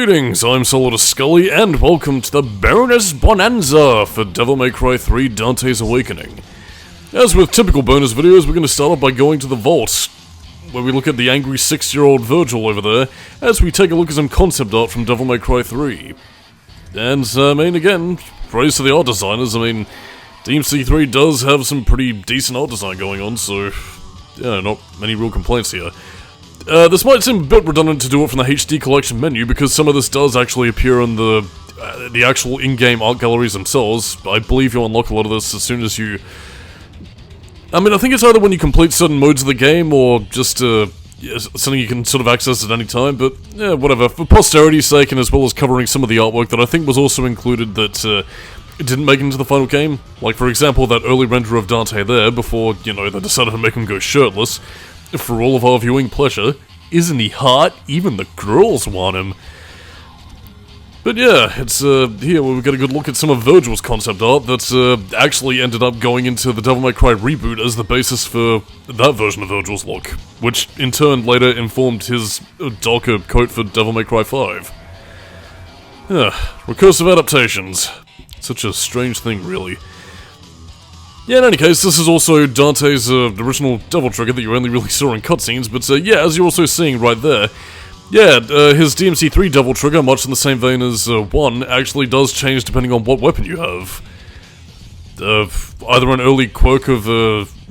Greetings, I'm Solidus-Skully, and welcome to the bonus bonanza for Devil May Cry 3 Dante's Awakening. As with typical bonus videos, we're going to start off by going to the vault, where we look at the angry 6-year-old Virgil over there, as we take a look at some concept art from Devil May Cry 3. And, again, praise to the art designers. DMC3 does have some pretty decent art design going on, so, yeah, not many real complaints here. This might seem a bit redundant to do it from the HD collection menu, because some of this does actually appear on the actual in-game art galleries themselves. I believe you'll unlock a lot of this as soon as you... I think it's either when you complete certain modes of the game, or just something you can sort of access at any time, but yeah, whatever. For posterity's sake, and as well as covering some of the artwork that I think was also included that it didn't make it into the final game. Like, for example, that early render of Dante there, before, they decided to make him go shirtless. For all of our viewing pleasure. Isn't he hot? Even the girls want him. But yeah, it's here where we get a good look at some of Virgil's concept art that's actually ended up going into the Devil May Cry reboot as the basis for that version of Virgil's look, which in turn later informed his darker coat for Devil May Cry 5. Yeah, recursive adaptations. Such a strange thing, really. Yeah, in any case, this is also Dante's original Devil Trigger that you only really saw in cutscenes, but yeah, as you're also seeing right there, yeah, his DMC3 Devil Trigger, much in the same vein as 1, actually does change depending on what weapon you have. Either an early quirk of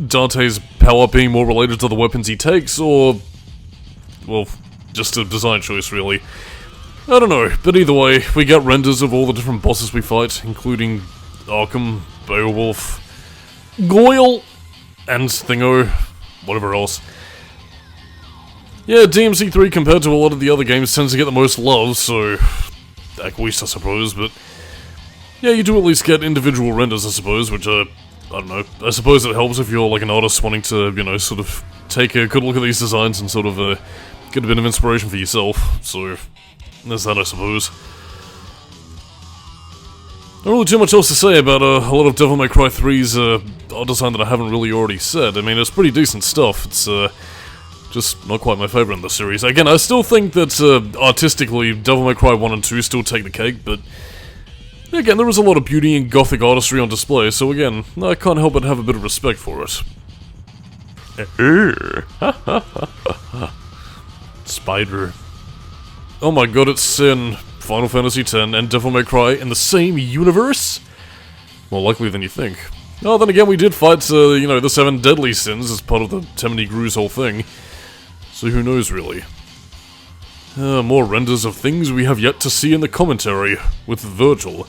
Dante's power being more related to the weapons he takes, or, well, just a design choice, really. I don't know, but either way, we get renders of all the different bosses we fight, including Arkham, Beowulf, Goyle, and Thingo, whatever else. Yeah, DMC3 compared to a lot of the other games tends to get the most love, so at least I suppose, but yeah, you do at least get individual renders, I suppose, which I don't know, I suppose it helps if you're like an artist wanting to, sort of take a good look at these designs and sort of get a bit of inspiration for yourself, so there's that, I suppose. Not really too much else to say about a lot of Devil May Cry 3's art design that I haven't really already said. It's pretty decent stuff. It's just not quite my favourite in the series. Again, I still think that artistically, Devil May Cry 1 and 2 still take the cake, but again, there is a lot of beauty and gothic artistry on display, so again, I can't help but have a bit of respect for it. Spider. Oh my god, it's Sin. Final Fantasy X and Devil May Cry in the same universe? More likely than you think. Oh, then again, we did fight, the 7 deadly sins as part of the Temini Gru's whole thing. So who knows, really. More renders of things we have yet to see in the commentary with Virgil.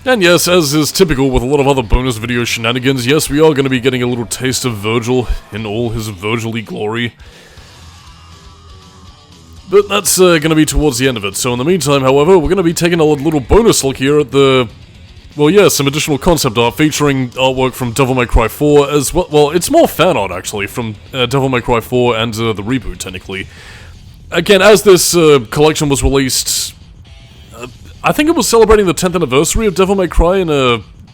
And yes, as is typical with a lot of other bonus video shenanigans, yes, we are going to be getting a little taste of Virgil in all his Virgil-y glory. But that's going to be towards the end of it, so in the meantime, however, we're going to be taking a little bonus look here at the... well, yeah, some additional concept art featuring artwork from Devil May Cry 4 as well. Well, it's more fan art, actually, from Devil May Cry 4 and the reboot, technically. Again, as this collection was released... I think it was celebrating the 10th anniversary of Devil May Cry in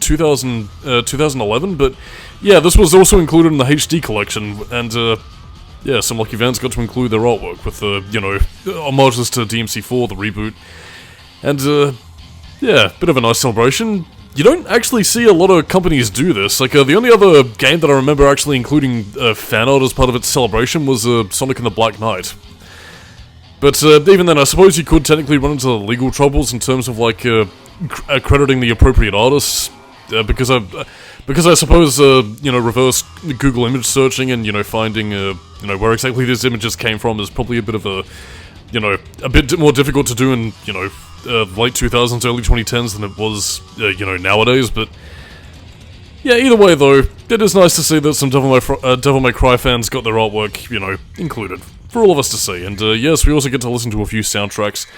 2011, but yeah, this was also included in the HD collection, and... yeah, some lucky fans got to include their artwork with, homages to DMC4, the reboot. And, yeah, bit of a nice celebration. You don't actually see a lot of companies do this. Like, the only other game that I remember actually including fan art as part of its celebration was Sonic and the Black Knight. But, even then, I suppose you could technically run into legal troubles in terms of, like, crediting the appropriate artists. Because I suppose, reverse Google image searching and, finding, where exactly these images came from is probably a bit of a, a bit more difficult to do in, late 2000s, early 2010s than it was, nowadays, but... yeah, either way, though, it is nice to see that some Devil May Cry fans got their artwork, included, for all of us to see, and, yes, we also get to listen to a few soundtracks.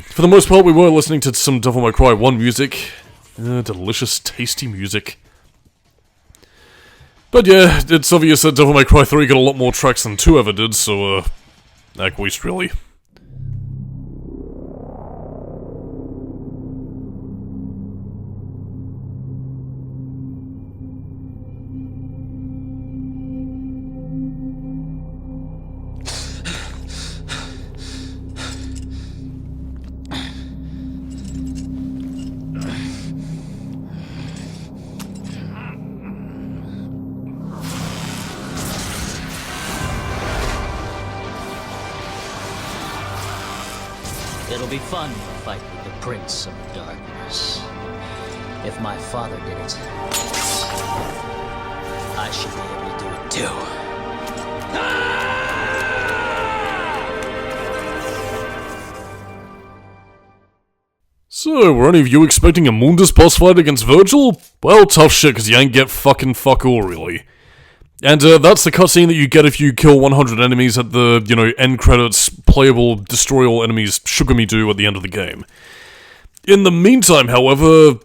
For the most part, we were listening to some Devil May Cry 1 music. Delicious, tasty music. But yeah, it's obvious that Devil May Cry 3 got a lot more tracks than 2 ever did, so, at least really. It'll be fun to fight with the Prince of Darkness. If my father did it, I should be able to do it too. So, were any of you expecting a Mundus boss fight against Virgil? Well, tough shit, because you ain't get fucking fuck all, really. And, that's the cutscene that you get if you kill 100 enemies at the, you know, end credits, playable, destroy all enemies, sugar me do at the end of the game. In the meantime, however...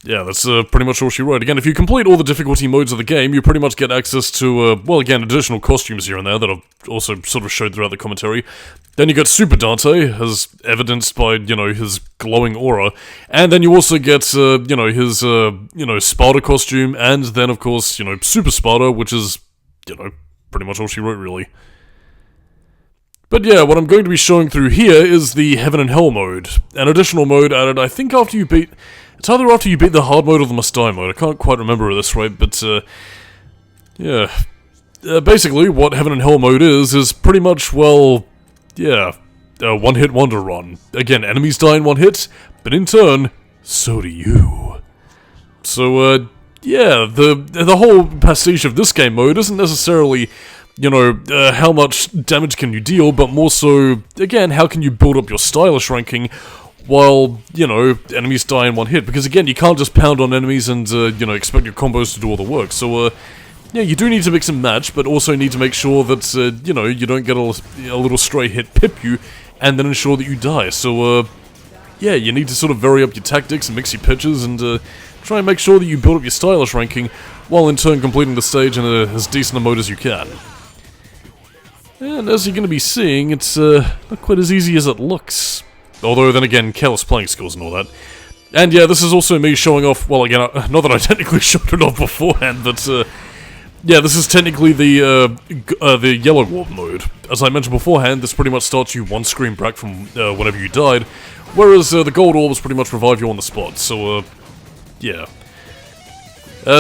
yeah, that's pretty much all she wrote. Again, if you complete all the difficulty modes of the game, you pretty much get access to, well, again, additional costumes here and there that I've also sort of showed throughout the commentary. Then you get Super Dante, as evidenced by, you know, his glowing aura. And then you also get, you know, his, you know, Sparta costume, and then, of course, you know, Super Sparta, which is, you know, pretty much all she wrote, really. But yeah, what I'm going to be showing through here is the Heaven and Hell mode. An additional mode added, I think, after you beat... it's either after you beat the hard mode or the Must Die mode. I can't quite remember at this rate, but, yeah. Basically, what Heaven and Hell mode is pretty much, well, yeah, a one-hit wonder run. Again, enemies die in one hit, but in turn, so do you. So, yeah, the whole pastiche of this game mode isn't necessarily... you know, how much damage can you deal, but more so, again, how can you build up your stylish ranking while, you know, enemies die in one hit? Because again, you can't just pound on enemies and, you know, expect your combos to do all the work. So, yeah, you do need to mix and match, but also need to make sure that, you know, you don't get a little stray hit pip you, and then ensure that you die. So, yeah, you need to sort of vary up your tactics and mix your pitches, and, try and make sure that you build up your stylish ranking, while in turn completing the stage in as decent a mode as you can. And as you're going to be seeing, it's not quite as easy as it looks. Although, then again, careless playing skills and all that. And yeah, this is also me showing off, well again, not that I technically showed it off beforehand, but yeah, this is technically the Yellow Warp mode. As I mentioned beforehand, this pretty much starts you one screen back from whenever you died, whereas the Gold Orbs pretty much revive you on the spot, so yeah.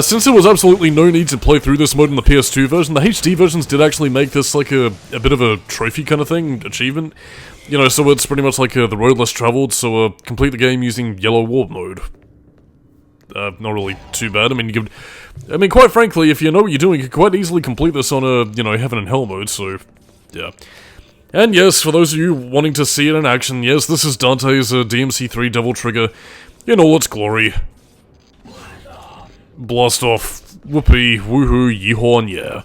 Since there was absolutely no need to play through this mode in the PS2 version, the HD versions did actually make this like a bit of a trophy kind of thing, achievement. You know, so it's pretty much like the road less traveled, so complete the game using Yellow Warp mode. Not really too bad. I mean, quite frankly, if you know what you're doing, you could quite easily complete this on a, you know, Heaven and Hell mode, so, yeah. And yes, for those of you wanting to see it in action, yes, this is Dante's DMC3 Devil Trigger in all its glory. Blast off, whoopee, woohoo, yeehaw, and yeah.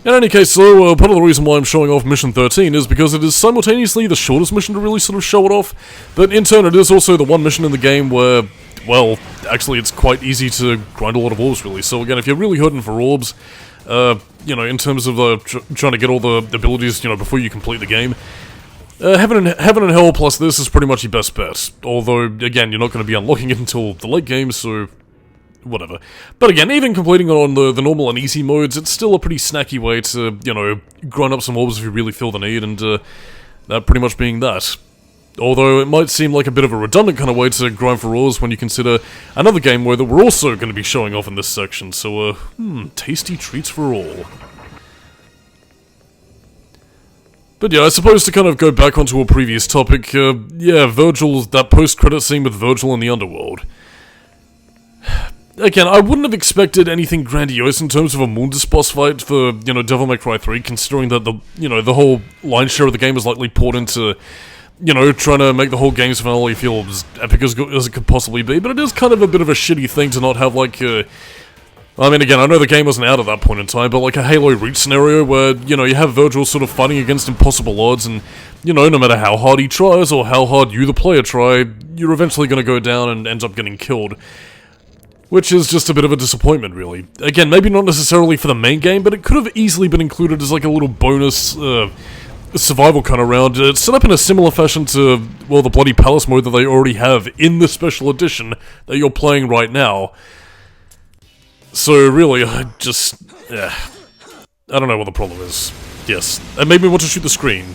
In any case, so, part of the reason why I'm showing off Mission 13 is because it is simultaneously the shortest mission to really sort of show it off, but in turn it is also the one mission in the game where, well, actually it's quite easy to grind a lot of orbs, really. So again, if you're really hurting for orbs, you know, in terms of trying to get all the abilities, you know, before you complete the game, Heaven and Hell plus this is pretty much your best bet. Although, again, you're not going to be unlocking it until the late game, so... whatever. But again, even completing it on the normal and easy modes, it's still a pretty snacky way to, you know, grind up some orbs if you really feel the need, and that pretty much being that. Although it might seem like a bit of a redundant kind of way to grind for orbs when you consider another game mode that we're also going to be showing off in this section, so, tasty treats for all. But yeah, I suppose to kind of go back onto a previous topic, yeah, that post-credit scene with Virgil in the underworld. Again, I wouldn't have expected anything grandiose in terms of a Mundus boss fight for, you know, Devil May Cry 3, considering that the whole lion's share of the game is likely poured into, you know, trying to make the whole game's finale feel as epic as it could possibly be, but it is kind of a bit of a shitty thing to not have, like, I mean, again, I know the game wasn't out at that point in time, but like a Halo Reach scenario where, you know, you have Virgil sort of fighting against impossible odds, and, you know, no matter how hard he tries, or how hard you, the player, try, you're eventually going to go down and end up getting killed. Which is just a bit of a disappointment, really. Again, maybe not necessarily for the main game, but it could have easily been included as like a little bonus, survival kind of round. It's set up in a similar fashion to, well, the Bloody Palace mode that they already have in the special edition that you're playing right now. So really, I don't know what the problem is. Yes, it made me want to shoot the screen.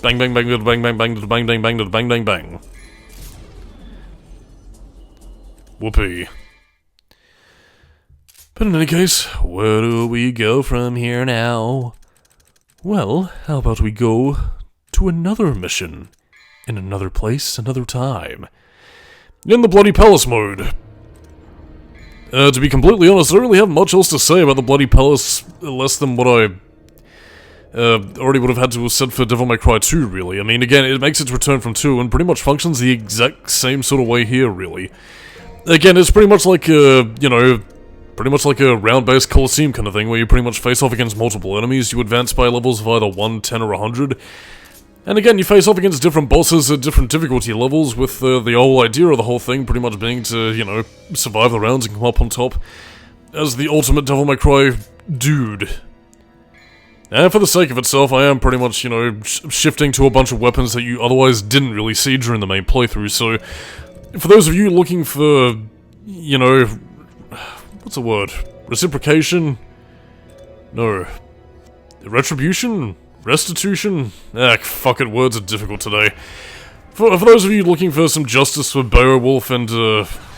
Bang bang bang bang bang bang bang bang bang bang bang bang bang. Whoopee. But in any case, where do we go from here now? Well, how about we go to another mission. In another place, another time. In the Bloody Palace mode. To be completely honest, I don't really have much else to say about the Bloody Palace, less than what I already would have had to have said for Devil May Cry 2, really. I mean, again, it makes its return from 2, and pretty much functions the exact same sort of way here, really. Again, it's pretty much like, you know, pretty much like a round-based Coliseum kind of thing, where you pretty much face off against multiple enemies. You advance by levels of either 1, 10, or 100. And again, you face off against different bosses at different difficulty levels, with the whole idea of the whole thing pretty much being to, you know, survive the rounds and come up on top as the ultimate Devil May Cry dude. And for the sake of itself, I am pretty much, you know, shifting to a bunch of weapons that you otherwise didn't really see during the main playthrough, so for those of you looking for, you know, what's the word? Reciprocation? No. Retribution? Restitution? Fuck it, words are difficult today. For those of you looking for some justice for Beowulf and,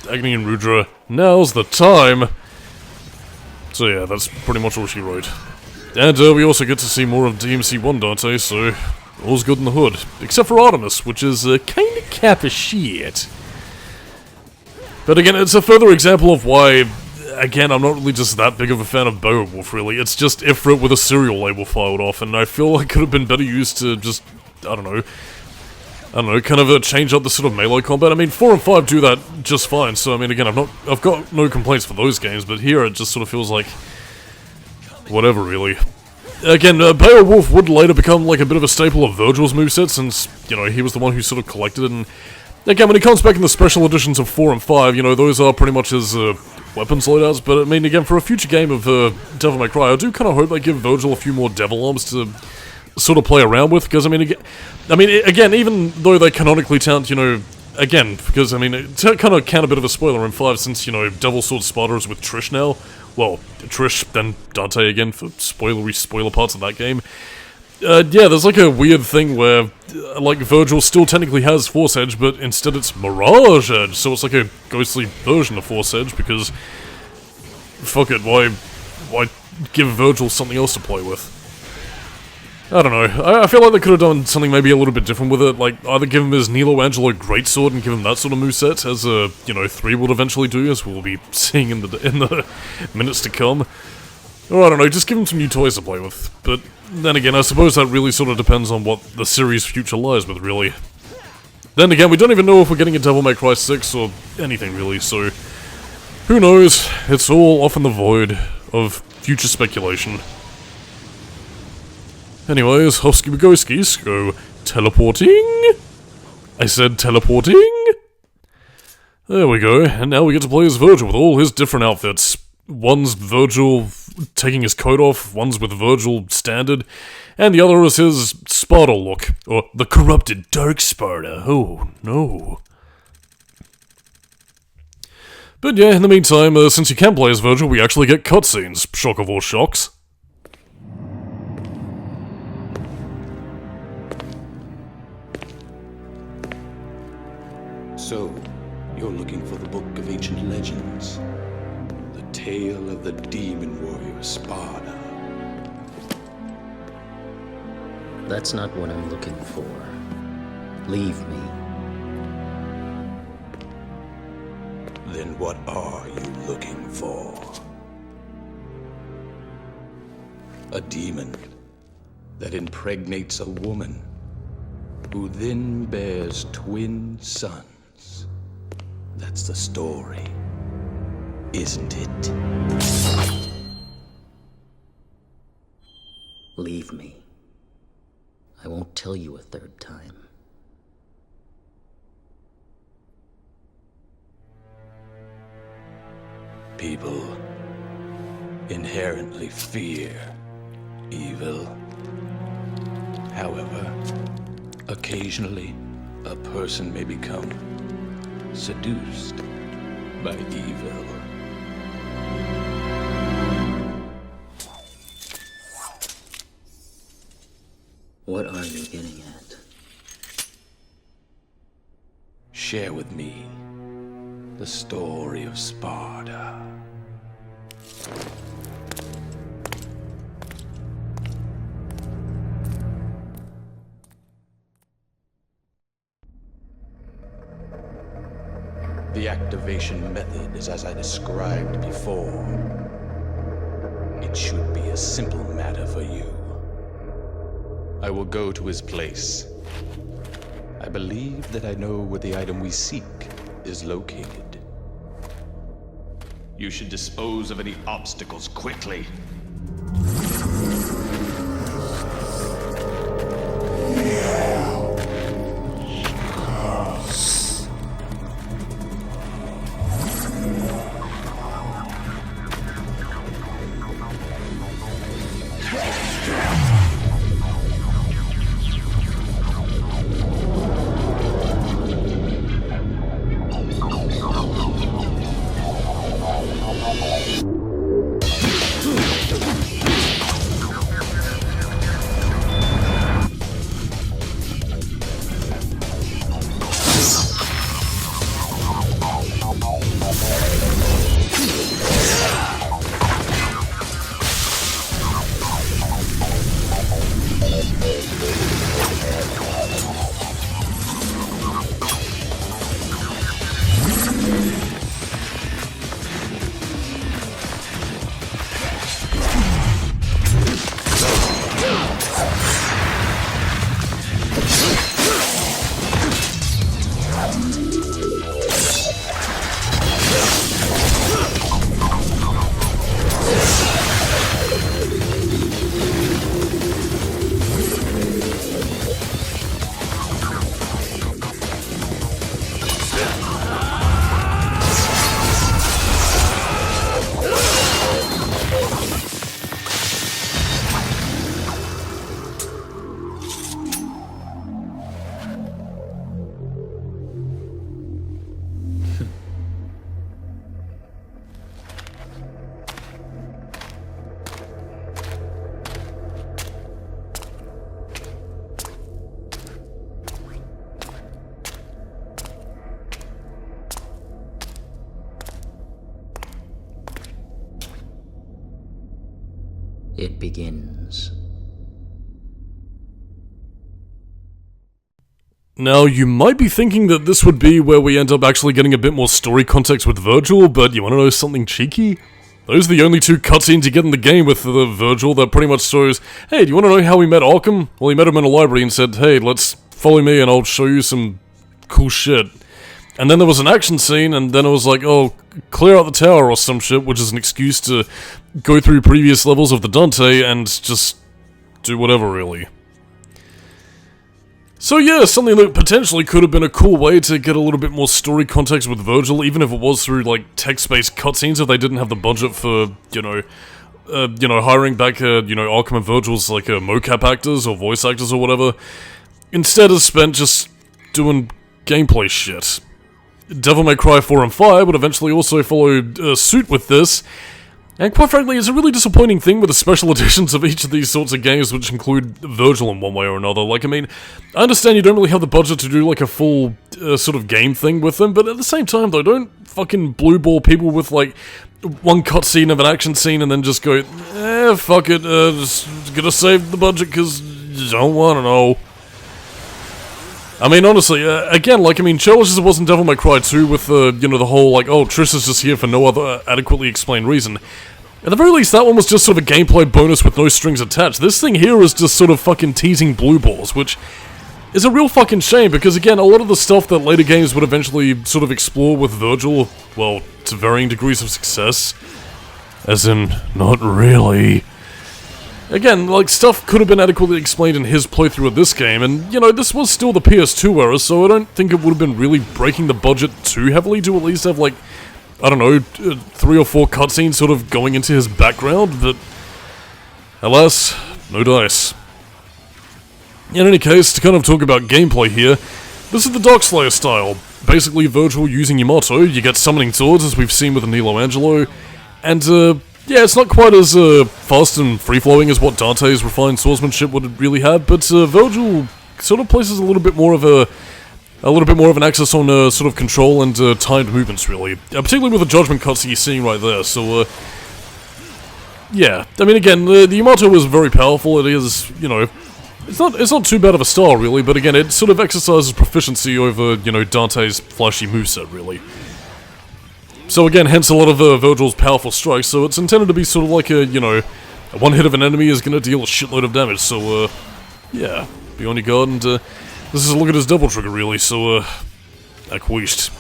Agni and Rudra, now's the time! So yeah, that's pretty much all she wrote. And, we also get to see more of DMC1 Dante, so all's good in the hood. Except for Artemis, which is, kinda cap of shit. But again, it's a further example of why, again, I'm not really just that big of a fan of Beowulf, really. It's just Ifrit with a serial label filed off, and I feel like it could have been better used to just, I don't know, kind of change up the sort of melee combat. I mean, 4 and 5 do that just fine, so I mean, again, I've got no complaints for those games, but here it just sort of feels like whatever, really. Again, Beowulf would later become like a bit of a staple of Virgil's moveset, since, you know, he was the one who sort of collected it, and again, when he comes back in the special editions of 4 and 5, you know, those are pretty much his weapons loadouts, but I mean, again, for a future game of Devil May Cry, I do kind of hope they give Virgil a few more devil arms to sort of play around with, because, I mean, again, even though they canonically count, you know, again, because, I mean, to kind of count a bit of a spoiler in 5, since, you know, Devil Sword Sparta is with Trish now, well, Trish, then Dante again for spoiler parts of that game. Yeah, there's like a weird thing where, like, Virgil still technically has Force Edge, but instead it's Mirage Edge, so it's like a ghostly version of Force Edge, because, fuck it, why give Virgil something else to play with? I don't know, I feel like they could have done something maybe a little bit different with it, like, either give him his Nelo Angelo greatsword and give him that sort of moveset, as, you know, 3 will eventually do, as we'll be seeing in the minutes to come. Or I don't know, just give him some new toys to play with, but then again, I suppose that really sort of depends on what the series' future lies with, really. Then again, we don't even know if we're getting a Devil May Cry 6 or anything, really, so who knows? It's all off in the void of future speculation. Anyways, Hosky Bagoskis, go teleporting? I said teleporting? There we go, and now we get to play as Virgil with all his different outfits. One's Virgil taking his coat off, one's with Virgil standard, and the other is his Sparta look, or the corrupted Dark Sparta. Oh, no. But yeah, in the meantime, since you can play as Virgil, we actually get cutscenes. Shock of all shocks. So, you're looking for the Book of Ancient Legends. The tale of the demon warrior Sparta. That's not what I'm looking for. Leave me. Then what are you looking for? A demon that impregnates a woman, who then bears twin sons. That's the story, isn't it? Leave me. I won't tell you a third time. People inherently fear evil. However, occasionally, a person may become seduced by evil. What are you getting at? Share with me the story of Sparta. the activation method is as I described before, it should be a simple matter for you. I will go to his place. I believe that I know where the item we seek is located. You should dispose of any obstacles quickly. It begins. Now, you might be thinking that this would be where we end up actually getting a bit more story context with Virgil, but you wanna know something cheeky? Those are the only two cutscenes you get in the game with the Virgil that pretty much shows, hey, do you wanna know how we met Arkham? Well, he met him in a library and said, hey, let's follow me and I'll show you some cool shit. And then there was an action scene, and then it was like, oh, clear out the tower or some shit, which is an excuse to go through previous levels of the Dante and just do whatever, really. So yeah, something that potentially could have been a cool way to get a little bit more story context with Virgil, even if it was through, like, text-based cutscenes, if they didn't have the budget for, hiring back, Arkham and Virgil's, like, mocap actors or voice actors or whatever. Instead, it's spent just doing gameplay shit. Devil May Cry 4 and 5 would eventually also follow suit with this, and quite frankly, it's a really disappointing thing with the special editions of each of these sorts of games, which include Virgil in one way or another. Like, I mean, I understand you don't really have the budget to do, like, a full sort of game thing with them, but at the same time, though, don't fucking blue ball people with, like, one cutscene of an action scene and then just go, fuck it, just gonna save the budget because you don't wanna know. I mean, honestly, again, like, I mean, challenges it was in Devil May Cry 2 with, the whole, like, oh, Triss is just here for no other adequately explained reason. At the very least, that one was just sort of a gameplay bonus with no strings attached. This thing here is just sort of fucking teasing blue balls, which is a real fucking shame, because, again, a lot of the stuff that later games would eventually sort of explore with Virgil, well, to varying degrees of success, as in, not really. Again, like, stuff could have been adequately explained in his playthrough of this game, and, this was still the PS2 era, so I don't think it would have been really breaking the budget too heavily to at least have, like, I don't know, 3 or 4 cutscenes sort of going into his background, but alas, no dice. In any case, to kind of talk about gameplay here, this is the Darkslayer style. Basically, Virgil using Yamato, you get summoning swords, as we've seen with the Nelo Angelo, and, yeah, it's not quite as fast and free-flowing as what Dante's refined swordsmanship would really have, but Virgil sort of places a little bit more of an access on sort of control and timed movements, really. Particularly with the Judgment cuts that you're seeing right there, so, yeah. I mean, again, the Yamato is very powerful. It is, it's not too bad of a style, really, but again, it sort of exercises proficiency over, Dante's flashy moveset, really. So again, hence a lot of Virgil's powerful strikes, so it's intended to be sort of like a, you know, one hit of an enemy is going to deal a shitload of damage, so, yeah, be on your guard, and, this is a look at his double trigger, really, so, acquished.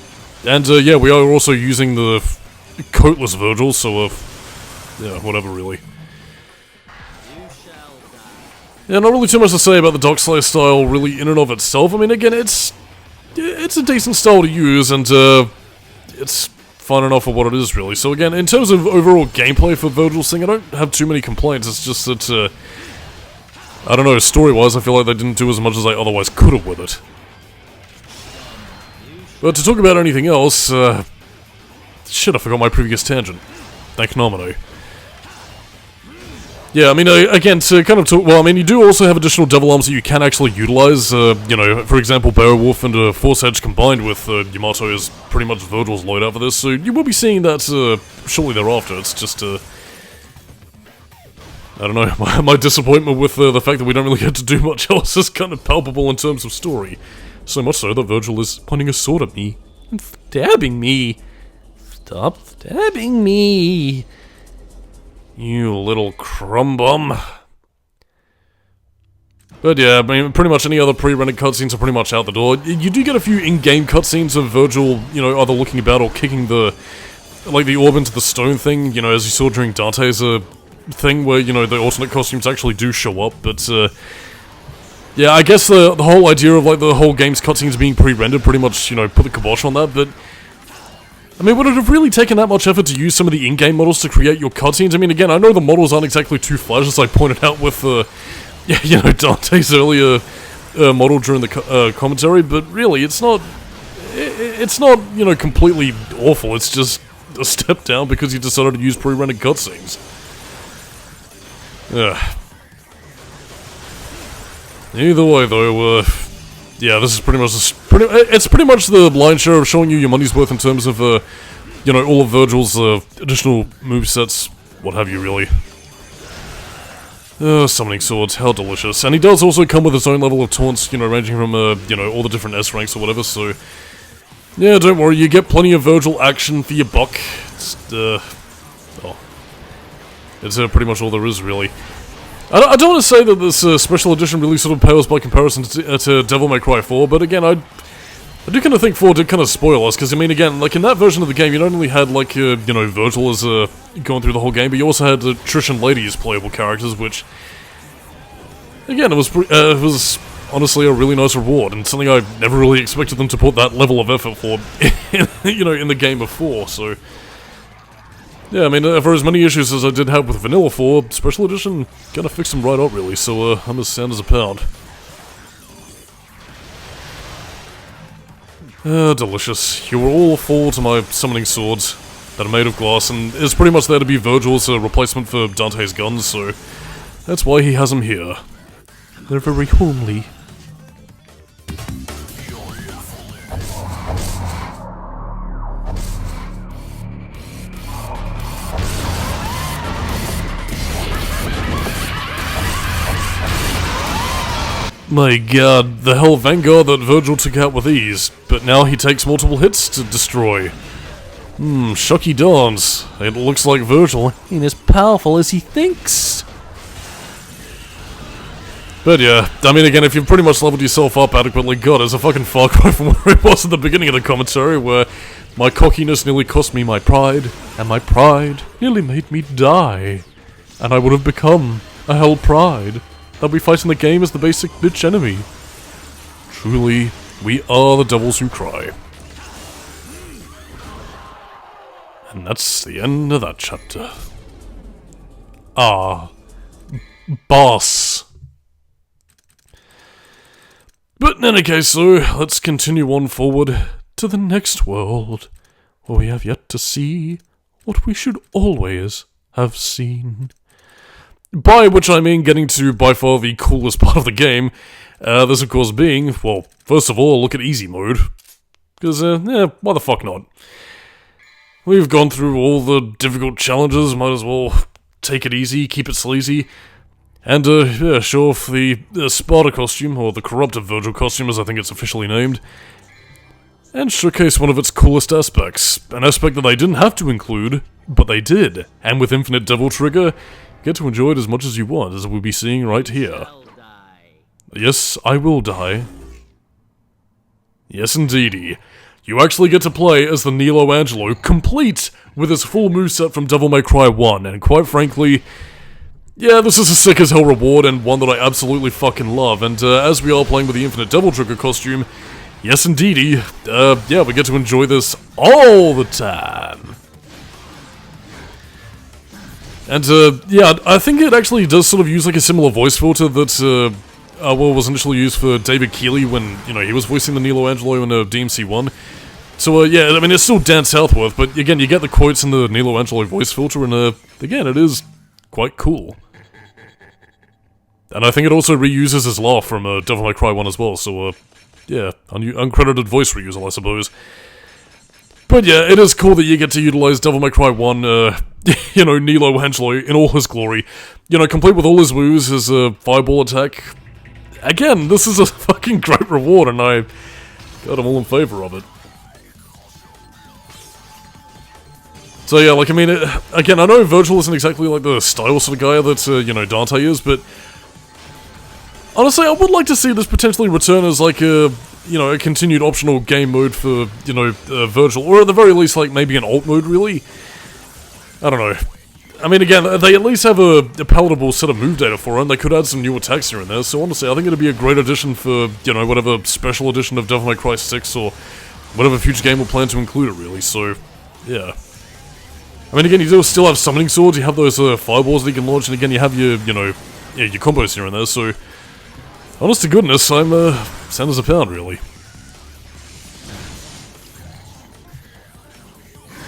And, yeah, we are also using the coatless Virgil, so, yeah, whatever, really. Yeah, not really too much to say about the Darkslayer style, really, in and of itself. I mean, again, it's a decent style to use, and, it's fine enough for what it is, really. So again, in terms of overall gameplay for Virgil's thing, I don't have too many complaints. It's just that, I don't know, story-wise, I feel like they didn't do as much as they otherwise could have with it. But to talk about anything else, shit, I forgot my previous tangent. Thank Nomino. Yeah, I mean, again, to kind of talk, well, I mean, you do also have additional devil arms that you can actually utilize, you know, for example, Beowulf and Force Edge combined with Yamato is pretty much Virgil's loadout for this, so you will be seeing that shortly thereafter. It's just, I don't know, my disappointment with the fact that we don't really get to do much else is kind of palpable in terms of story. So much so that Virgil is pointing a sword at me and stabbing me. Stop stabbing me. You little crumb bum. But yeah, I mean, pretty much any other pre-rendered cutscenes are pretty much out the door. You do get a few in-game cutscenes of Virgil, you know, either looking about or kicking the, like, the orb into the stone thing, you know, as you saw during Dante's thing where, you know, the alternate costumes actually do show up, but, yeah, I guess the whole idea of, like, the whole game's cutscenes being pre-rendered pretty much, you know, put the kibosh on that, but I mean, would it have really taken that much effort to use some of the in-game models to create your cutscenes? I mean, again, I know the models aren't exactly too flash, as I pointed out with, yeah, you know, Dante's earlier model during the commentary, but really, it's not, you know, completely awful. It's just a step down because you decided to use pre-rendered cutscenes. Yeah. Either way, though, yeah, this is pretty much it's pretty much the lion's share of showing you your money's worth in terms of, you know, all of Virgil's additional movesets, what have you, really. Summoning swords, how delicious. And he does also come with his own level of taunts, you know, ranging from, you know, all the different S ranks or whatever, so yeah, don't worry, you get plenty of Virgil action for your buck. It's, oh. It's pretty much all there is, really. I don't want to say that this special edition really sort of pales by comparison to Devil May Cry 4, but again, I do kind of think 4 did kind of spoil us, because I mean, again, like in that version of the game, you not only had like, you know, Virgil as going through the whole game, but you also had Trish and Lady as playable characters, which, again, it was honestly a really nice reward, and something I never really expected them to put that level of effort for, you know, in the game before, so yeah, I mean, for as many issues as I did have with Vanilla 4, Special Edition kind of fixed them right up, really, so I'm as sound as a pound. Delicious. You were all full to my summoning swords that are made of glass, and is pretty much there to be Virgil's replacement for Dante's guns, so that's why he has them here. They're very homely. My god, the Hell Vanguard that Virgil took out with ease, but now he takes multiple hits to destroy. Shocky dawns. It looks like Virgil ain't as powerful as he thinks. But yeah, I mean, again, if you've pretty much leveled yourself up adequately, god, it's a fucking far cry from where it was at the beginning of the commentary, where my cockiness nearly cost me my pride, and my pride nearly made me die. And I would have become a Hell Pride that we fight in the game as the basic bitch enemy. Truly, we are the devils who cry. And that's the end of that chapter. Ah, boss. But in any case, so, let's continue on forward to the next world, where we have yet to see what we should always have seen. By which I mean getting to by far the coolest part of the game, this of course being, well, first of all, look at easy mode. Because, yeah, why the fuck not? We've gone through all the difficult challenges, might as well take it easy, keep it sleazy, and, yeah, show off the Sparta costume, or the Corrupted Virgil costume as I think it's officially named. and showcase one of its coolest aspects, an aspect that they didn't have to include, but they did, and with Infinite Devil Trigger, get to enjoy it as much as you want, as we'll be seeing right here. Yes, I will die. Yes, indeedy. You actually get to play as the Nelo Angelo, complete with his full moveset from Devil May Cry 1, and quite frankly, yeah, this is a sick as hell reward, and one that I absolutely fucking love, and as we are playing with the Infinite Devil Trigger costume, yes indeedy, yeah, we get to enjoy this all the time. And, yeah, I think it actually does sort of use like a similar voice filter that, well, was initially used for David Keeley when, you know, he was voicing the Nelo Angelo in DMC 1. So, yeah, I mean, it's still Dan Southworth, but again, you get the quotes in the Nelo Angelo voice filter, and, again, it is quite cool. And I think it also reuses his laugh from Devil May Cry 1 as well, so, yeah, uncredited voice reusal, I suppose. But yeah, it is cool that you get to utilize Devil May Cry 1, you know, Nelo Angelo in all his glory. You know, complete with all his woos, his fireball attack. Again, this is a fucking great reward, and I'm all in favor of it. So yeah, like, I mean, again, I know Virgil isn't exactly like the style sort of guy that, you know, Dante is, but honestly, I would like to see this potentially return as like a, you know, a continued optional game mode for, you know, Virgil, or at the very least, like, maybe an alt mode, really. I don't know. I mean, again, they at least have a palatable set of move data for it, and they could add some new attacks here and there, so honestly, I think it'd be a great addition for, you know, whatever special edition of Devil May Cry 6, or whatever future game will plan to include it, really, so, yeah. I mean, again, you do still have summoning swords, you have those fireballs that you can launch, and again, you have your, you know, yeah, your combos here and there, so, honest to goodness, I'm, sound as a pound, really.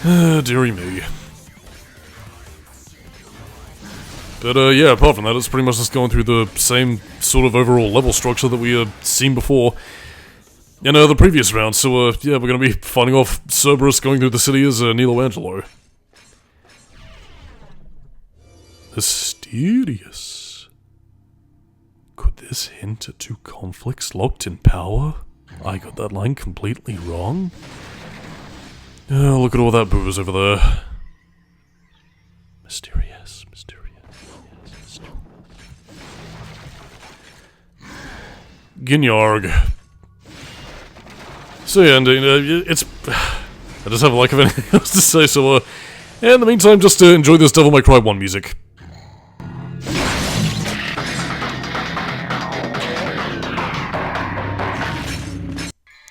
Dearie me. But, yeah, apart from that, it's pretty much just going through the same sort of overall level structure that we seen before in the previous round. So, yeah, we're gonna be fighting off Cerberus going through the city as Nelo Angelo. Mysterious. Could this hint at two conflicts locked in power? I got that line completely wrong. Oh, look at all that booze over there. Mysterious, mysterious. Ginyarg. So yeah, and it's... I just have a lack of anything else to say, so in the meantime, just enjoy this Devil May Cry 1 music.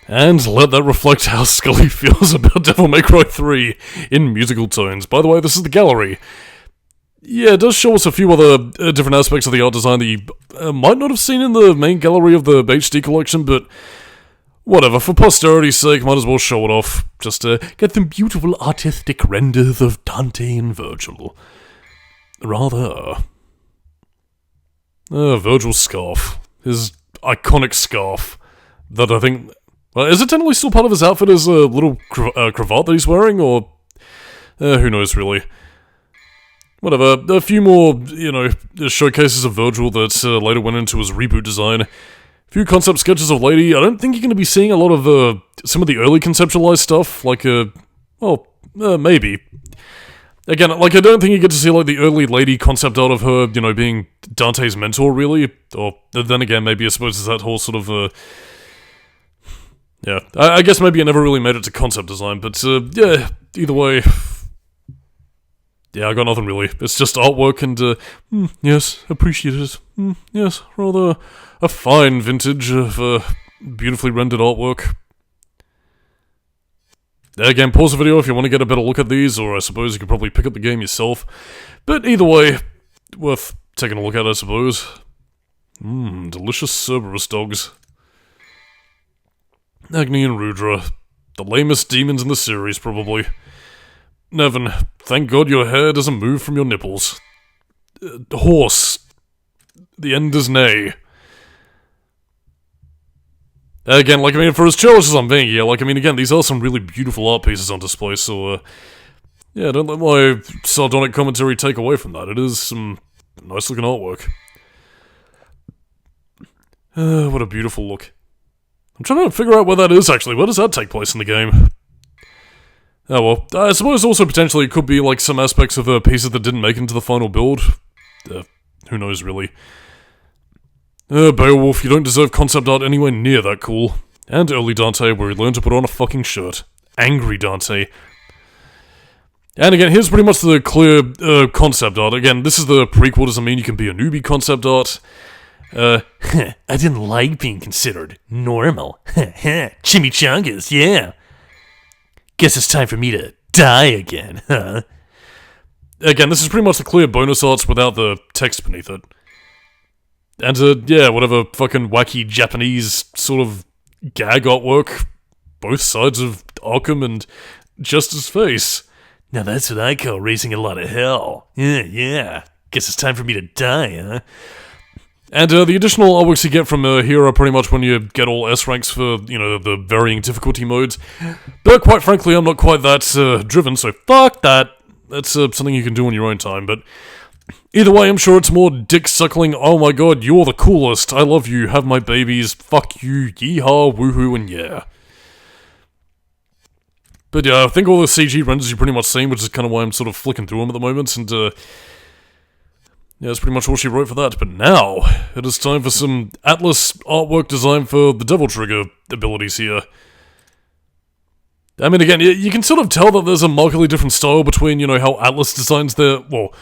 And let that reflect how Skully feels about Devil May Cry 3 in musical tones. By the way, this is the gallery. Yeah, it does show us a few other different aspects of the art design that you might not have seen in the main gallery of the HD collection, but whatever, for posterity's sake, might as well show it off. Just to get them beautiful artistic renders of Dante and Virgil. Rather. Virgil's scarf. His iconic scarf. That I think... is it technically still part of his outfit as a little cravat that he's wearing, or... who knows, really. Whatever, a few more, you know, showcases of Virgil that later went into his reboot design. A few concept sketches of Lady. I don't think you're going to be seeing a lot of some of the early conceptualized stuff, like, well, maybe. Again, like, I don't think you get to see, like, the early Lady concept art of her, you know, being Dante's mentor, really. Or, then again, maybe I suppose it's that whole sort of, yeah, I guess maybe it never really made it to concept design, but, yeah, either way... Yeah, I got nothing really. It's just artwork and, yes, appreciated. Yes, rather a fine vintage of beautifully rendered artwork. Again, pause the video if you want to get a better look at these, or I suppose you could probably pick up the game yourself. But either way, worth taking a look at, I suppose. Delicious Cerberus dogs. Agni and Rudra. The lamest demons in the series, probably. Nevin, thank God your hair doesn't move from your nipples. Horse. The end is nay. Again, like, I mean, for as childish as I'm being here, like, I mean, again, these are some really beautiful art pieces on display, so, yeah, don't let my sardonic commentary take away from that. It is some nice-looking artwork. What a beautiful look. I'm trying to figure out where that is, actually. Where does that take place in the game? Oh well, I suppose also potentially it could be like some aspects of pieces that didn't make it into the final build. Who knows, really. Beowulf, you don't deserve concept art anywhere near that cool. And early Dante, where he learned to put on a fucking shirt. Angry Dante. And again, here's pretty much the clear concept art. Again, this is the prequel, doesn't mean you can be a newbie concept art. I didn't like being considered normal. Chimichangas, yeah. Guess it's time for me to die again, huh? Again, this is pretty much the clear bonus arts without the text beneath it. And, yeah, whatever fucking wacky Japanese sort of gag artwork. Both sides of Arkham and Justice's face. Now that's what I call raising a lot of hell. Yeah. Guess it's time for me to die, huh? And the additional artworks you get from here are pretty much when you get all S ranks for, you know, the varying difficulty modes. But quite frankly, I'm not quite that driven, so fuck that. That's something you can do on your own time, but either way, I'm sure it's more dick-suckling, oh my god, you're the coolest, I love you, have my babies, fuck you, yeehaw, woohoo, and yeah. But yeah, I think all the CG renders you've pretty much seen, which is kind of why I'm sort of flicking through them at the moment, and yeah, that's pretty much all she wrote for that. But now, it is time for some Atlas artwork design for the Devil Trigger abilities here. I mean, again, you can sort of tell that there's a markedly different style between, you know, how Atlas designs their, well,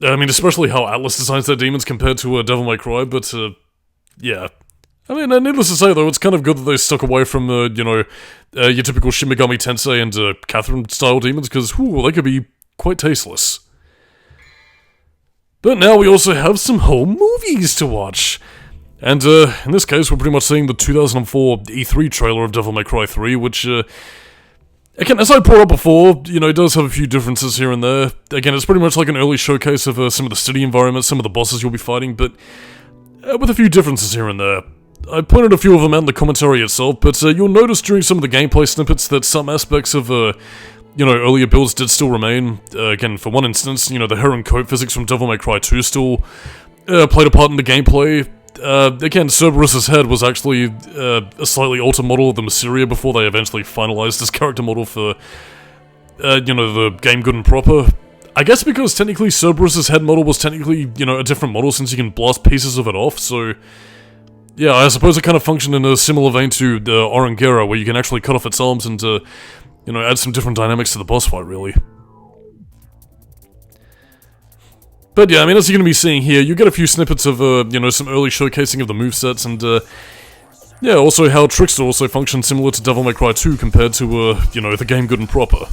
I mean, especially how Atlas designs their demons compared to Devil May Cry, but, yeah. I mean, needless to say, though, it's kind of good that they stuck away from, you know, your typical Shin Megami Tensei and Catherine-style demons, because, whew, they could be quite tasteless. But now we also have some home movies to watch. And, in this case, we're pretty much seeing the 2004 E3 trailer of Devil May Cry 3, which, again, as I brought up before, you know, it does have a few differences here and there. Again, it's pretty much like an early showcase of some of the city environments, some of the bosses you'll be fighting, but with a few differences here and there. I pointed a few of them out in the commentary itself, but you'll notice during some of the gameplay snippets that some aspects of, you know, earlier builds did still remain. Again, for one instance, you know, the hair and coat physics from Devil May Cry 2 still played a part in the gameplay. Again, Cerberus's head was actually a slightly altered model of the Mysteria before they eventually finalized this character model for, you know, the game good and proper. I guess because technically Cerberus's head model was technically, you know, a different model since you can blast pieces of it off, so yeah, I suppose it kind of functioned in a similar vein to Orangera, where you can actually cut off its arms and, you know, add some different dynamics to the boss fight, really. But yeah, I mean, as you're going to be seeing here, you get a few snippets of, you know, some early showcasing of the movesets, and, yeah, also how Trickster also functions similar to Devil May Cry 2 compared to, you know, the game good and proper.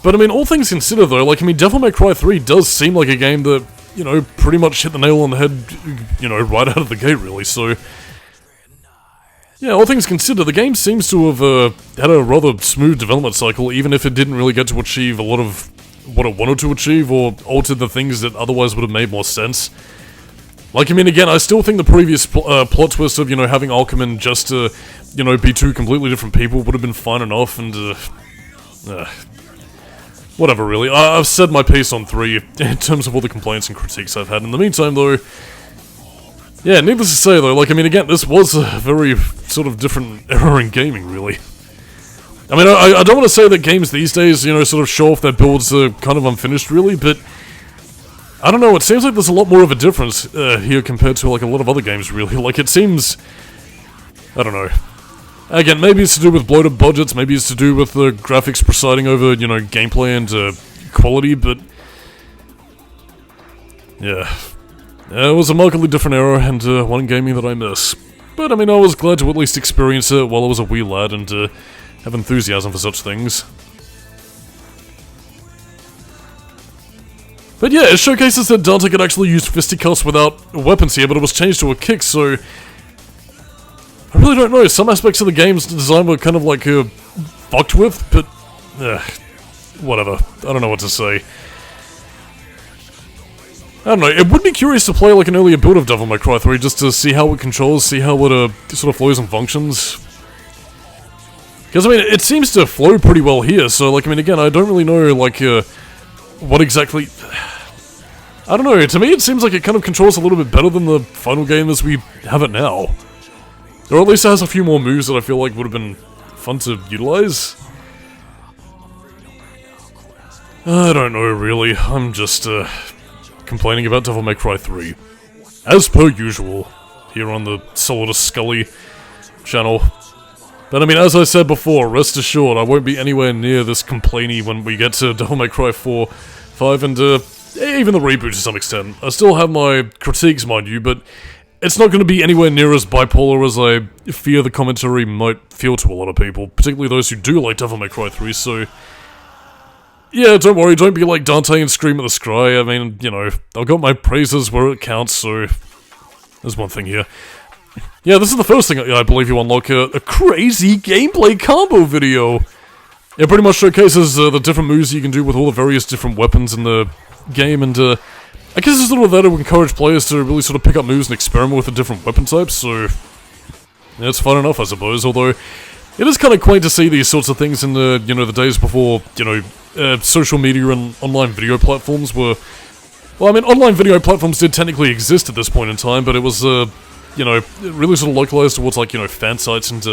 But I mean, all things considered though, like, I mean, Devil May Cry 3 does seem like a game that, you know, pretty much hit the nail on the head, you know, right out of the gate, really, so yeah, all things considered, the game seems to have had a rather smooth development cycle, even if it didn't really get to achieve a lot of what it wanted to achieve, or altered the things that otherwise would have made more sense. Like, I mean, again, I still think the previous plot twist of, you know, having Alchemin just to, you know, be two completely different people would have been fine enough, and, whatever, really. I've said my piece on 3 in terms of all the complaints and critiques I've had. In the meantime, though, yeah, needless to say, though, like, I mean, again, this was a very sort of different era in gaming, really. I mean, I don't want to say that games these days, you know, sort of show off their builds kind of unfinished, really, but I don't know, it seems like there's a lot more of a difference here compared to, like, a lot of other games, really. Like, it seems, I don't know. Again, maybe it's to do with bloated budgets, maybe it's to do with the graphics presiding over, you know, gameplay and quality, but yeah. It was a markedly different era, and one in gaming that I miss. But, I mean, I was glad to at least experience it while I was a wee lad, and have enthusiasm for such things. But yeah, it showcases that Dante could actually use fisticuffs without weapons here, but it was changed to a kick, so I really don't know. Some aspects of the game's design were kind of like fucked with, but whatever. I don't know what to say. I don't know. It would be curious to play like an earlier build of Devil May Cry 3 just to see how it controls, see how it sort of flows and functions. Because I mean, it seems to flow pretty well here. So like, I mean, again, I don't really know like what exactly. I don't know. To me, it seems like it kind of controls a little bit better than the final game as we have it now. Or at least it has a few more moves that I feel like would have been fun to utilize. I don't know, really. I'm just, complaining about Devil May Cry 3. As per usual, here on the Solidus-Skully channel. But I mean, as I said before, rest assured, I won't be anywhere near this complainy when we get to Devil May Cry 4, 5, and, even the reboot to some extent. I still have my critiques, mind you, but it's not going to be anywhere near as bipolar as I fear the commentary might feel to a lot of people, particularly those who do like Devil May Cry 3, so... yeah, don't worry, don't be like Dante and scream at the sky. I mean, you know, I've got my praises where it counts, so... there's one thing here. Yeah, this is the first thing I believe you unlock, a crazy gameplay combo video! It pretty much showcases the different moves you can do with all the various different weapons in the game, and I guess it's sort of that to encourage players to really sort of pick up moves and experiment with the different weapon types, so... yeah, it's fun enough, I suppose, although... it is kind of quaint to see these sorts of things in the, you know, the days before, you know, social media and online video platforms were... well, I mean, online video platforms did technically exist at this point in time, but it was, you know, really sort of localized towards, like, you know, fan sites and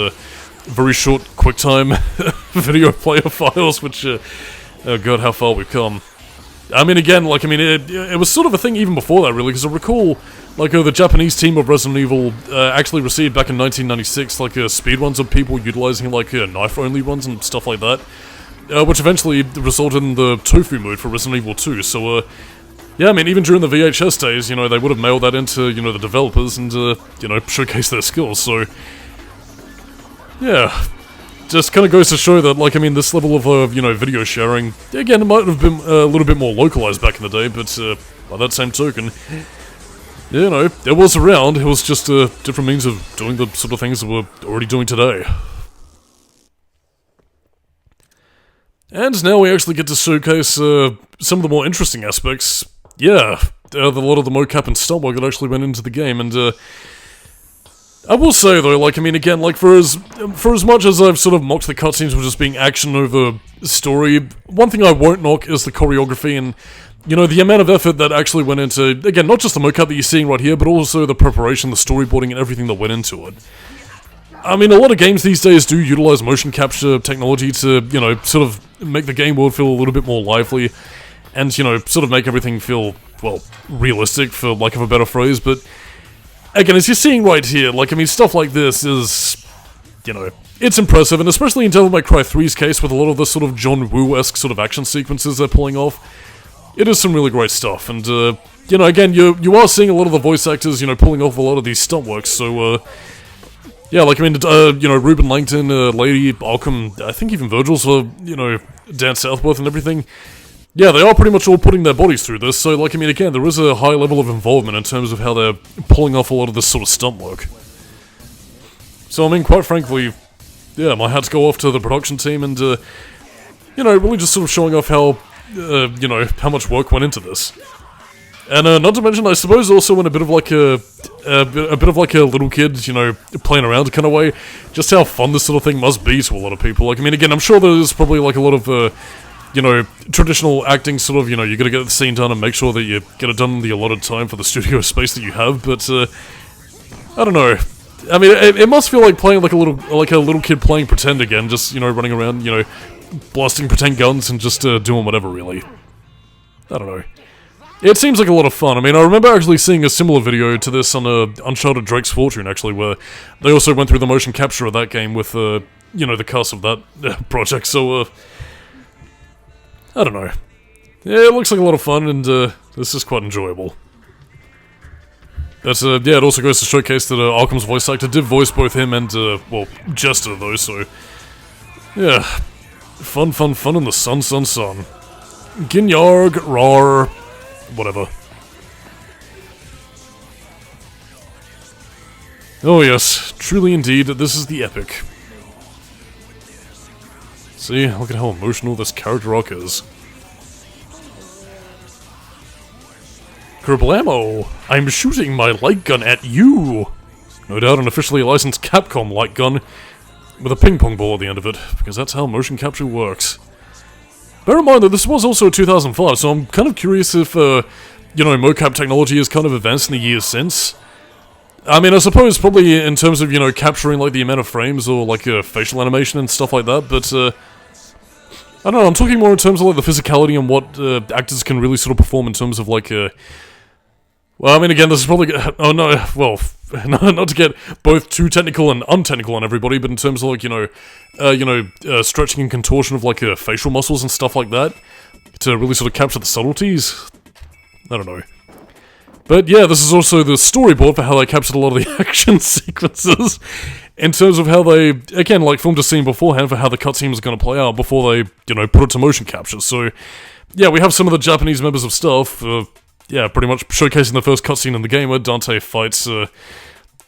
very short, QuickTime video player files, which, oh god, how far we've come. I mean, again, like, I mean, it was sort of a thing even before that, really, because I recall, like, the Japanese team of Resident Evil actually received back in 1996, like, speedruns of people utilizing, like, knife-only runs and stuff like that, which eventually resulted in the Tofu mode for Resident Evil 2, so, yeah, I mean, even during the VHS days, you know, they would have mailed that into, you know, the developers and, you know, showcase their skills, so... yeah. Just kind of goes to show that, like, I mean, this level of, you know, video sharing, again, it might have been a little bit more localized back in the day, but, by that same token, you know, it was around, it was just a different means of doing the sort of things that we're already doing today. And now we actually get to showcase, some of the more interesting aspects. Yeah, a lot of the mocap and stunt work that actually went into the game, and, I will say though, like, I mean, again, like, for as much as I've sort of mocked the cutscenes with just being action over story, one thing I won't knock is the choreography and, you know, the amount of effort that actually went into, again, not just the mocap that you're seeing right here, but also the preparation, the storyboarding, and everything that went into it. I mean, a lot of games these days do utilize motion capture technology to, you know, sort of make the game world feel a little bit more lively, and, you know, sort of make everything feel, well, realistic, for lack of a better phrase, but... again, as you're seeing right here, like, I mean, stuff like this is, you know, it's impressive, and especially in Devil May Cry 3's case, with a lot of the sort of John Woo-esque sort of action sequences they're pulling off, it is some really great stuff, and, you know, again, you are seeing a lot of the voice actors, you know, pulling off a lot of these stunt works, so, yeah, like, I mean, you know, Ruben Langton, Lady, Alcom, I think even Virgil's, you know, Dan Southworth and everything. Yeah, they are pretty much all putting their bodies through this, so, like, I mean, again, there is a high level of involvement in terms of how they're pulling off a lot of this sort of stunt work. So, I mean, quite frankly, yeah, my hats go off to the production team and, you know, really just sort of showing off how, you know, how much work went into this. And, not to mention, I suppose also in a bit of like a bit of like a little kid, you know, playing around kind of way, just how fun this sort of thing must be to a lot of people. Like, I mean, again, I'm sure there's probably like a lot of, you know, traditional acting sort of, you know, you gotta get the scene done and make sure that you get it done in the allotted time for the studio space that you have, but, I don't know. I mean, it must feel like playing like a little kid playing pretend again, just, you know, running around, you know, blasting pretend guns and just, doing whatever, really. I don't know. It seems like a lot of fun. I mean, I remember actually seeing a similar video to this on, Uncharted Drake's Fortune, actually, where they also went through the motion capture of that game with, you know, the cast of that project, so, I don't know. Yeah, it looks like a lot of fun, and, this is quite enjoyable. That's, yeah, it also goes to showcase that, Arkham's voice actor did voice both him and, well, Jester, though, so... yeah. Fun, fun, fun in the sun, sun, sun. Ginyarg, rar... whatever. Oh yes, truly indeed, this is the epic. See, look at how emotional this character arc is. Kerblamo! I'm shooting my light gun at you! No doubt an officially licensed Capcom light gun, with a ping pong ball at the end of it, because that's how motion capture works. Bear in mind that this was also 2005, so I'm kind of curious if, you know, mocap technology has kind of advanced in the years since. I mean, I suppose probably in terms of, you know, capturing, like, the amount of frames or, like, facial animation and stuff like that, but, I don't know, I'm talking more in terms of, like, the physicality and what actors can really sort of perform in terms of, like, well, I mean, again, this is probably... Oh, no, well, not to get both too technical and untechnical on everybody, but in terms of, like, stretching and contortion of, like, facial muscles and stuff like that, to really sort of capture the subtleties. I don't know. But yeah, this is also the storyboard for how they captured a lot of the action sequences, in terms of how they, again, like, filmed a scene beforehand for how the cutscene was going to play out before they, you know, put it to motion capture. So, yeah, we have some of the Japanese members of staff, yeah, pretty much showcasing the first cutscene in the game where Dante fights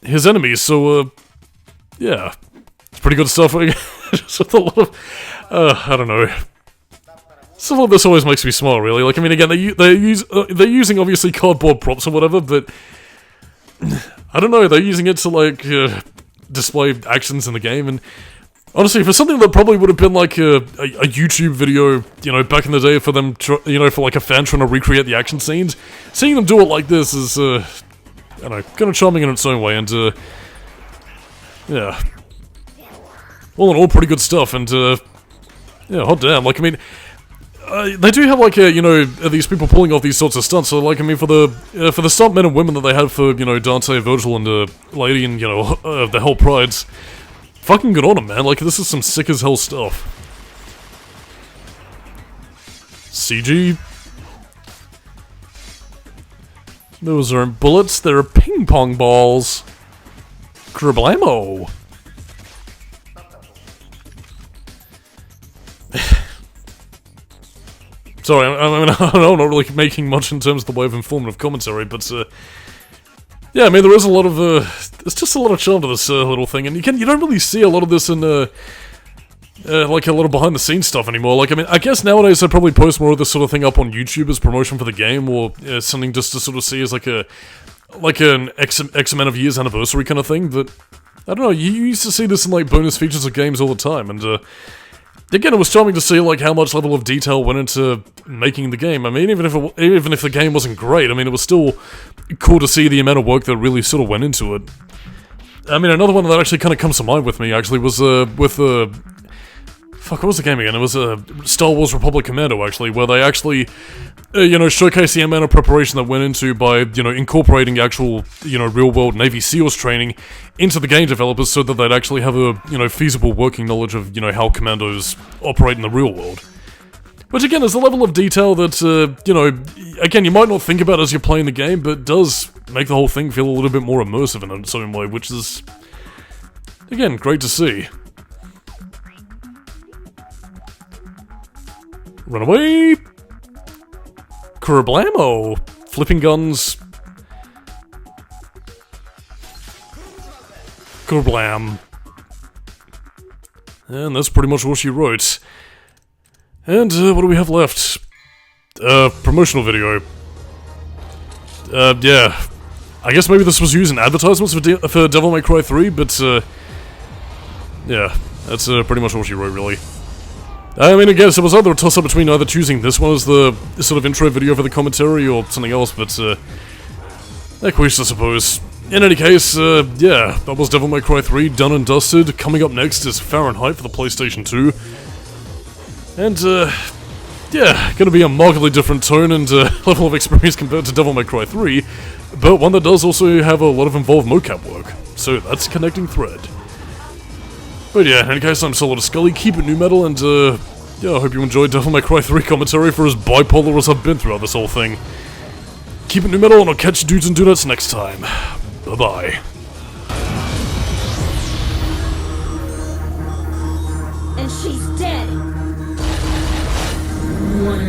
his enemies. So, yeah, it's pretty good stuff. Just with a lot of, I don't know. Stuff like this always makes me smile, really. Like, I mean, again, they're using obviously cardboard props or whatever, but I don't know. They're using it to like display actions in the game, and honestly, for something that probably would have been like a YouTube video, you know, back in the day for them, you know, for like a fan trying to recreate the action scenes, seeing them do it like this is, I don't know, kind of charming in its own way, and yeah, all in all, pretty good stuff, and yeah, hot damn, like, I mean. They do have, like, you know, these people pulling off these sorts of stunts, so, like, I mean, for the stuntmen and women that they had for, you know, Dante, Virgil, and, Lady, and, you know, the Hell Prides, fucking good on them, man, like, this is some sick as hell stuff. CG. Those aren't bullets, they're ping pong balls. Criblamo. Sorry, I mean, I'm not really making much in terms of the way of informative commentary, but, yeah, I mean, there is a lot of, there's just a lot of charm to this, little thing, and you don't really see a lot of this in, like, a lot of behind-the-scenes stuff anymore. Like, I mean, I guess nowadays they probably post more of this sort of thing up on YouTube as promotion for the game, or something just to sort of see as, like, an X amount of years anniversary kind of thing, but, I don't know, you used to see this in, like, bonus features of games all the time, and, again, it was charming to see, like, how much level of detail went into making the game. I mean, even if the game wasn't great, I mean, it was still cool to see the amount of work that really sort of went into it. I mean, another one that actually kind of comes to mind with me, actually, was, with, fuck, what was the game again? It was, Star Wars Republic Commando, actually, where they actually, you know, showcase the amount of preparation that went into by, you know, incorporating actual, you know, real-world Navy SEALs training into the game developers so that they'd actually have a, you know, feasible working knowledge of, you know, how commandos operate in the real world. Which, again, is a level of detail that, you know, again, you might not think about as you're playing the game, but does make the whole thing feel a little bit more immersive in its own way, which is, again, great to see. Run away! Kerblamo! Flipping guns. Kerblam. And that's pretty much what she wrote. And, what do we have left? Promotional video. Yeah. I guess maybe this was used in advertisements for Devil May Cry 3, but, yeah. That's, pretty much what she wrote, really. I mean, I guess it was either a toss-up between either choosing this one as the sort of intro video for the commentary or something else, but, equish, I suppose. In any case, yeah, that was Devil May Cry 3, done and dusted. Coming up next is Fahrenheit for the PlayStation 2. And, yeah, gonna be a markedly different tone and, level of experience compared to Devil May Cry 3, but one that does also have a lot of involved mocap work. So that's a connecting thread. But yeah, in any case, I'm Solidus-Skully, keep it new metal, and, yeah, I hope you enjoyed Devil May Cry 3 commentary for as bipolar as I've been throughout this whole thing. Keep it new metal, and I'll catch you dudes and dudettes next time. Bye-bye. And she's dead. One